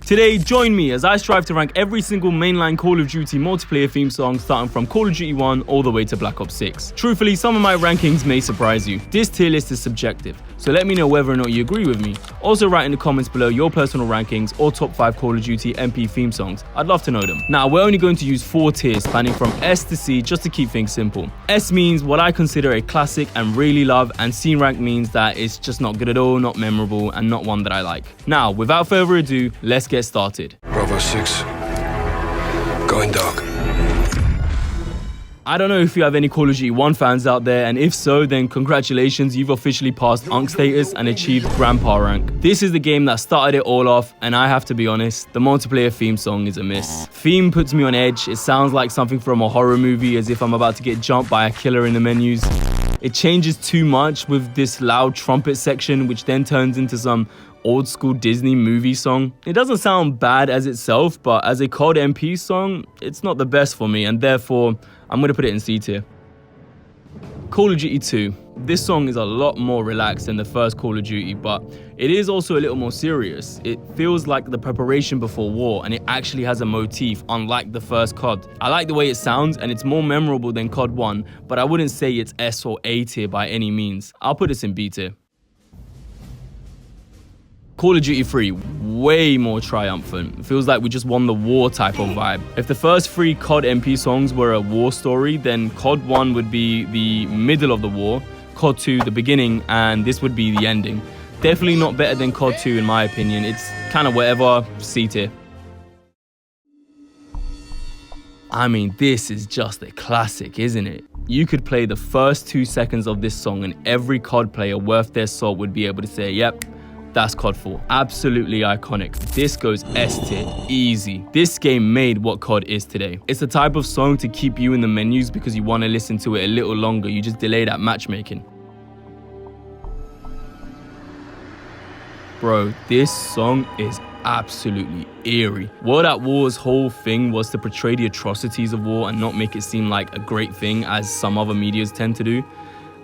Today, join me as I strive to rank every single mainline Call of Duty multiplayer theme song starting from Call of Duty 1 all the way to Black Ops 6. Truthfully, some of my rankings may surprise you. This tier list is subjective, so let me know whether or not you agree with me. Also write in the comments below your personal rankings or top 5 Call of Duty MP theme songs. I'd love to know them. Now, we're only going to use 4 tiers spanning from S to C just to keep things simple. S means what I consider a classic and really love, and C rank means that it's just not good at all, not memorable, and not one that I like. Now, without further ado, let's get started. Bravo 6, going dark. I don't know if you have any Call of Duty 1 fans out there, and if so, then congratulations, you've officially passed Unk status and achieved Grandpa rank. This is the game that started it all off, and I have to be honest, the multiplayer theme song is a miss. Theme puts me on edge. It sounds like something from a horror movie, as if I'm about to get jumped by a killer in the menus. It changes too much with this loud trumpet section, which then turns into some old school Disney movie song. It doesn't sound bad as itself, but as a COD MP song, it's not the best for me, and therefore I'm gonna put it in C tier. Call of Duty 2. This song is a lot more relaxed than the first Call of Duty, but it is also a little more serious. It feels like the preparation before war, and it actually has a motif unlike the first COD. I like the way it sounds, and it's more memorable than COD 1, but I wouldn't say it's S or A tier by any means. I'll put this in B tier. Call of Duty 3, way more triumphant. It feels like we just won the war type of vibe. If the first 3 COD MP songs were a war story, then COD 1 would be the middle of the war, COD 2 the beginning, and this would be the ending. Definitely not better than COD 2 in my opinion. It's kind of whatever, C tier. I mean, this is just a classic, isn't it? You could play the first 2 seconds of this song and every COD player worth their salt would be able to say, yep, that's COD 4. Absolutely iconic. This goes S tier, easy. This game made what COD is today. It's the type of song to keep you in the menus because you want to listen to it a little longer. You just delay that matchmaking. Bro, this song is absolutely eerie. World at War's whole thing was to portray the atrocities of war and not make it seem like a great thing as some other medias tend to do.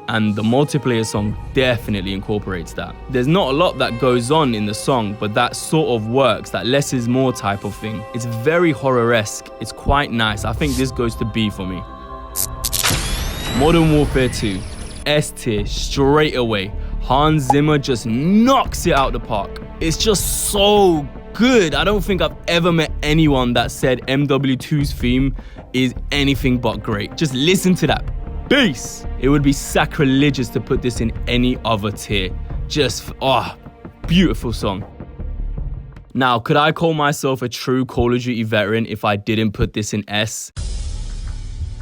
And the multiplayer song definitely incorporates that. There's not a lot that goes on in the song, but that sort of works, that less is more type of thing. It's very horror-esque. It's quite nice. I think this goes to B for me. Modern Warfare 2, S tier straight away. Hans Zimmer just knocks it out the park. It's just so good. I don't think I've ever met anyone that said MW2's theme is anything but great. Just listen to that bass. It would be sacrilegious to put this in any other tier. Just, beautiful song. Now, could I call myself a true Call of Duty veteran if I didn't put this in S?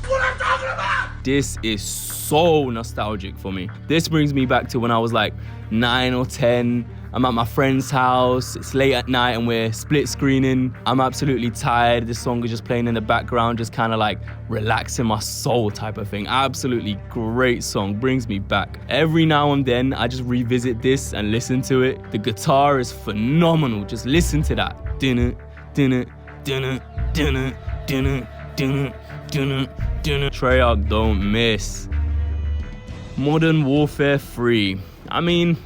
What I'm talking about! This is so nostalgic for me. This brings me back to when I was like 9 or 10. I'm at my friend's house, it's late at night and we're split screening. I'm absolutely tired. This song is just playing in the background, just kind of like relaxing my soul type of thing. Absolutely great song, brings me back. Every now and then, I just revisit this and listen to it. The guitar is phenomenal, just listen to that. Treyarch don't miss. Modern Warfare 3. I mean,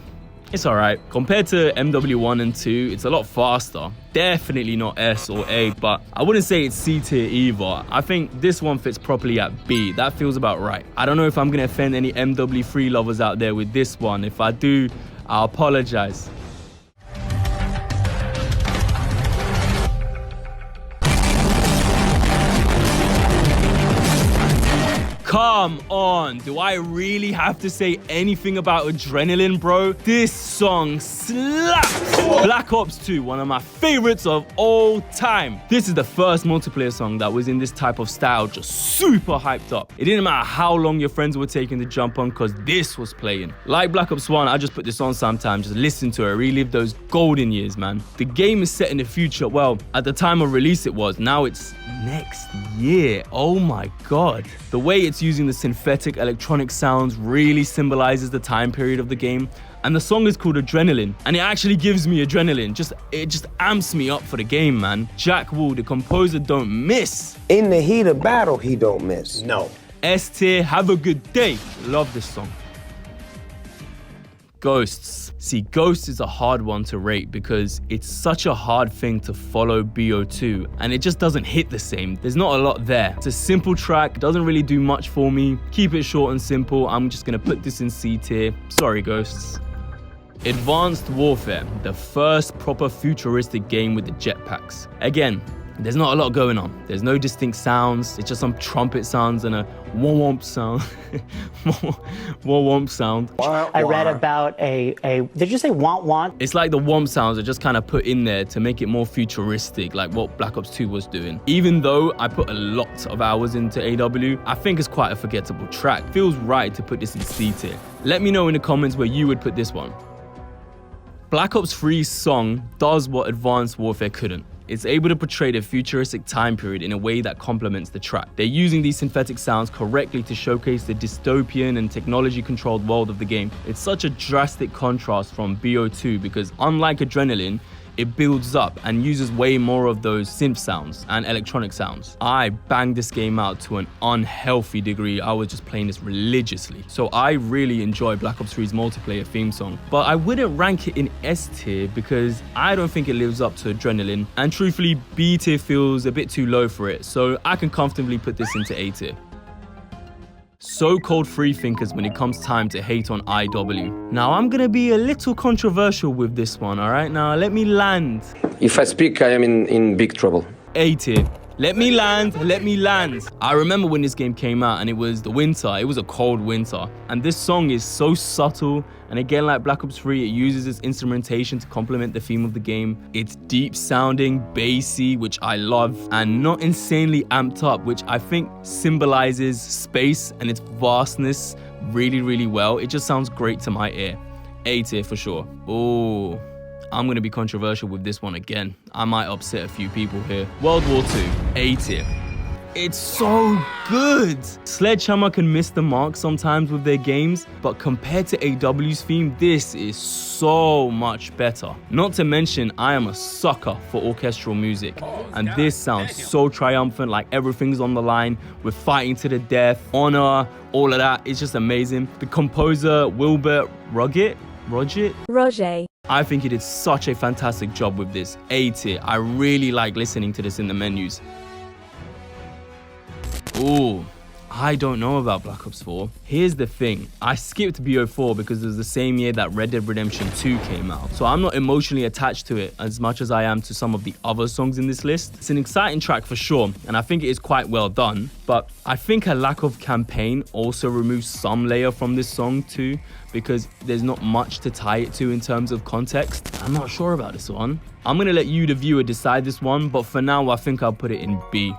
it's alright. Compared to MW1 and 2, it's a lot faster. Definitely not S or A, but I wouldn't say it's C tier either. I think this one fits properly at B. That feels about right. I don't know if I'm going to offend any MW3 lovers out there with this one. If I do, I apologize. Come on, do I really have to say anything about Adrenaline, bro? This song slaps! Black Ops 2, one of my favorites of all time. This is the first multiplayer song that was in this type of style, just super hyped up. It didn't matter how long your friends were taking to jump on because this was playing. Like Black Ops 1, I just put this on sometimes, just listen to it, relive those golden years, man. The game is set in the future. Well, at the time of release it was, now it's next year. Oh my God. The way it's using the synthetic electronic sounds really symbolizes the time period of the game. And the song is called Adrenaline, and it actually gives me adrenaline. It just amps me up for the game, man. Jack Wool, the composer, don't miss. In the heat of battle, he don't miss. No. S tier, have a good day. Love this song. Ghosts. See, Ghosts is a hard one to rate because it's such a hard thing to follow BO2 and it just doesn't hit the same. There's not a lot there. It's a simple track, doesn't really do much for me. Keep it short and simple. I'm just gonna put this in C tier. Sorry, Ghosts. Advanced Warfare, the first proper futuristic game with the jetpacks. Again, there's not a lot going on. There's no distinct sounds. It's just some trumpet sounds and a womp sound. Womp sound. I read about did you say want? It's like the womp sounds are just kind of put in there to make it more futuristic, like what Black Ops 2 was doing. Even though I put a lot of hours into AW, I think it's quite a forgettable track. Feels right to put this in C tier. Let me know in the comments where you would put this one. Black Ops 3's song does what Advanced Warfare couldn't. It's able to portray the futuristic time period in a way that complements the track. They're using these synthetic sounds correctly to showcase the dystopian and technology-controlled world of the game. It's such a drastic contrast from BO2 because unlike Adrenaline, it builds up and uses way more of those synth sounds and electronic sounds. I banged this game out to an unhealthy degree. I was just playing this religiously. So I really enjoy Black Ops 3's multiplayer theme song, but I wouldn't rank it in S tier because I don't think it lives up to Adrenaline, and truthfully B tier feels a bit too low for it, so I can comfortably put this into A tier. So-called freethinkers when it comes time to hate on IW. Now I'm gonna be a little controversial with this one, alright? Now let me land. If I speak, I am in big trouble. A tier. Let me land, let me land. I remember when this game came out and it was the winter, it was a cold winter. And this song is so subtle, and again like Black Ops 3, it uses its instrumentation to complement the theme of the game. It's deep sounding, bassy, which I love, and not insanely amped up, which I think symbolizes space and its vastness really, really well. It just sounds great to my ear. A tier for sure. Ooh. I'm gonna be controversial with this one again. I might upset a few people here. World War II, A tier. It's so good. Sledgehammer can miss the mark sometimes with their games, but compared to AW's theme, this is so much better. Not to mention, I am a sucker for orchestral music, and this sounds so triumphant, like everything's on the line. We're fighting to the death, honor, all of that. It's just amazing. The composer, Wilbert Roget, I think he did such a fantastic job with this. A tier. I really like listening to this in the menus. Ooh, I don't know about Black Ops 4. Here's the thing. I skipped BO4 because it was the same year that Red Dead Redemption 2 came out. So I'm not emotionally attached to it as much as I am to some of the other songs in this list. It's an exciting track for sure, and I think it is quite well done. But I think a lack of campaign also removes some layer from this song too, because there's not much to tie it to in terms of context. I'm not sure about this one. I'm gonna let you, the viewer, decide this one, but for now, I think I'll put it in B.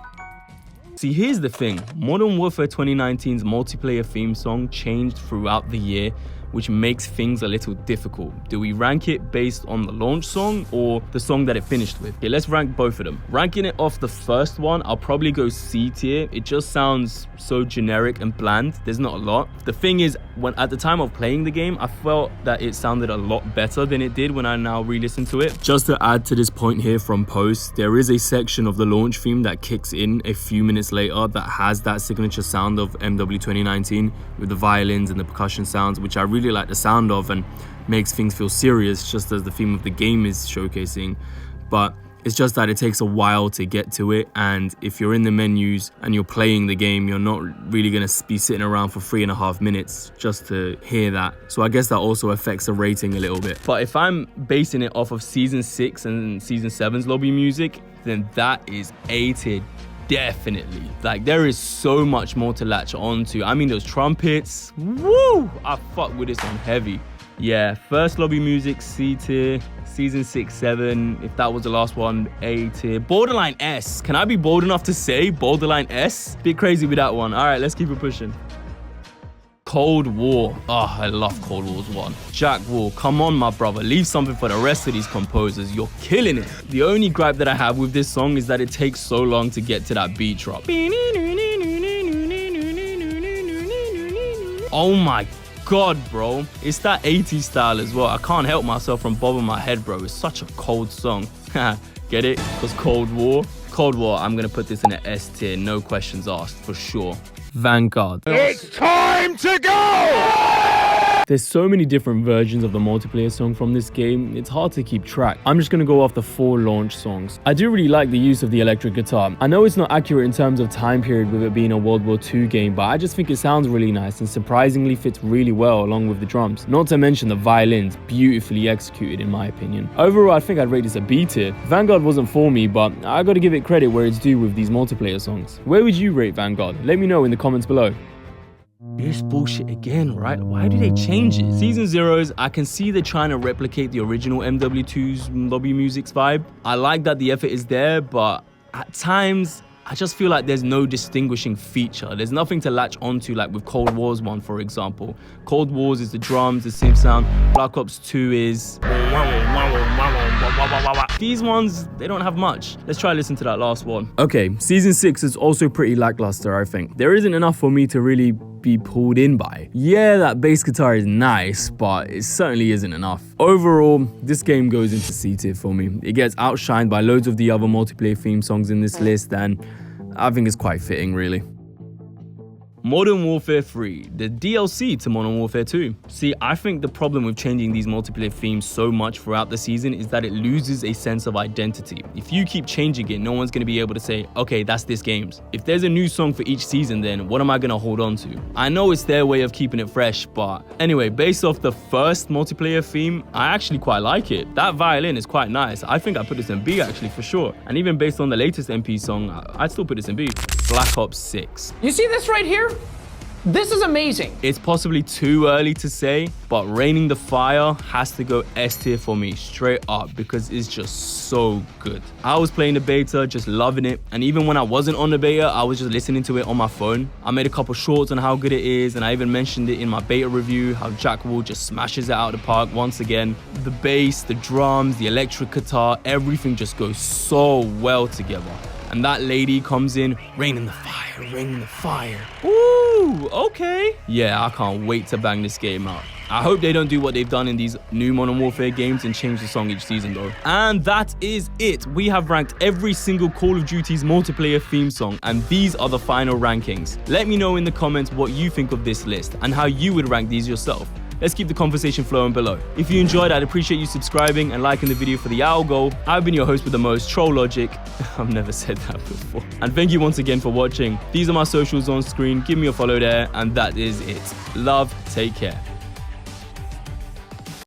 See, here's the thing. Modern Warfare 2019's multiplayer theme song changed throughout the year, which makes things a little difficult. Do we rank it based on the launch song or the song that it finished with? Okay, let's rank both of them. Ranking it off the first one, I'll probably go C tier. It just sounds so generic and bland. There's not a lot. The thing is, when at the time of playing the game, I felt that it sounded a lot better than it did when I now re-listen to it. Just to add to this point here from Post, there is a section of the launch theme that kicks in a few minutes later that has that signature sound of MW 2019 with the violins and the percussion sounds, which I really like the sound of and makes things feel serious, just as the theme of the game is showcasing. But it's just that it takes a while to get to it, and if you're in the menus and you're playing the game, you're not really going to be sitting around for 3.5 minutes just to hear that. So I guess that also affects the rating a little bit. But if I'm basing it off of Season 6 and Season 7's lobby music, then that is A tier. Definitely. Like, there is so much more to latch on to. I mean, those trumpets, woo! I fuck with this one heavy. Yeah, first lobby music, C tier. Season 6, 7, if that was the last one, A tier. Borderline S. Can I be bold enough to say borderline S? Bit crazy with that one. All right, let's keep it pushing. Cold War. Oh, I love Cold War's one. Jack Wall, come on, my brother. Leave something for the rest of these composers. You're killing it. The only gripe that I have with this song is that it takes so long to get to that beat drop. Oh my God, bro. It's that 80s style as well. I can't help myself from bobbing my head, bro. It's such a cold song. Get it? Because Cold War. Cold War, I'm going to put this in an S tier. No questions asked, for sure. Vanguard. It's time to go! There's so many different versions of the multiplayer song from this game, it's hard to keep track. I'm just gonna go off the 4 launch songs. I do really like the use of the electric guitar. I know it's not accurate in terms of time period with it being a World War II game, but I just think it sounds really nice and surprisingly fits really well along with the drums. Not to mention the violins, beautifully executed in my opinion. Overall, I think I'd rate this a B tier. Vanguard wasn't for me, but I gotta give it credit where it's due with these multiplayer songs. Where would you rate Vanguard? Let me know in the comments below. This bullshit again, right? Why do they change it? Season Zeros, I can see they're trying to replicate the original MW2's lobby music's vibe. I like that the effort is there, but at times, I just feel like there's no distinguishing feature. There's nothing to latch onto like with Cold War's one, for example. Cold War's is the drums, the synth sound. Black Ops 2 is... These ones, they don't have much. Let's try listen to that last one. Okay, Season 6 is also pretty lackluster, I think. There isn't enough for me to really be pulled in by. Yeah, that bass guitar is nice, but it certainly isn't enough. Overall, this game goes into C tier for me. It gets outshined by loads of the other multiplayer theme songs in this list, and I think it's quite fitting, really. Modern Warfare 3, the DLC to Modern Warfare 2. See, I think the problem with changing these multiplayer themes so much throughout the season is that it loses a sense of identity. If you keep changing it, no one's going to be able to say, okay, that's this game's. If there's a new song for each season, then what am I going to hold on to? I know it's their way of keeping it fresh, but anyway, based off the first multiplayer theme, I actually quite like it. That violin is quite nice. I think I put this in B actually for sure. And even based on the latest MP song, I'd still put this in B. Black Ops 6. You see this right here? This is amazing. It's possibly too early to say, but Raining the Fire has to go S tier for me straight up because it's just so good. I was playing the beta, just loving it, and even when I wasn't on the beta, I was just listening to it on my phone. I made a couple shorts on how good it is, and I even mentioned it in my beta review, how Jack Wall just smashes it out of the park once again. The bass, the drums, the electric guitar, everything just goes so well together. And that lady comes in, raining the fire, raining the fire. Ooh, okay. Yeah, I can't wait to bang this game out. I hope they don't do what they've done in these new Modern Warfare games and change the song each season though. And that is it. We have ranked every single Call of Duty's multiplayer theme song, and these are the final rankings. Let me know in the comments what you think of this list and how you would rank these yourself. Let's keep the conversation flowing below. If you enjoyed, I'd appreciate you subscribing and liking the video for the owl goal. I've been your host with the most, TrollLogic. I've never said that before. And thank you once again for watching. These are my socials on screen. Give me a follow there, and that is it. Love, take care.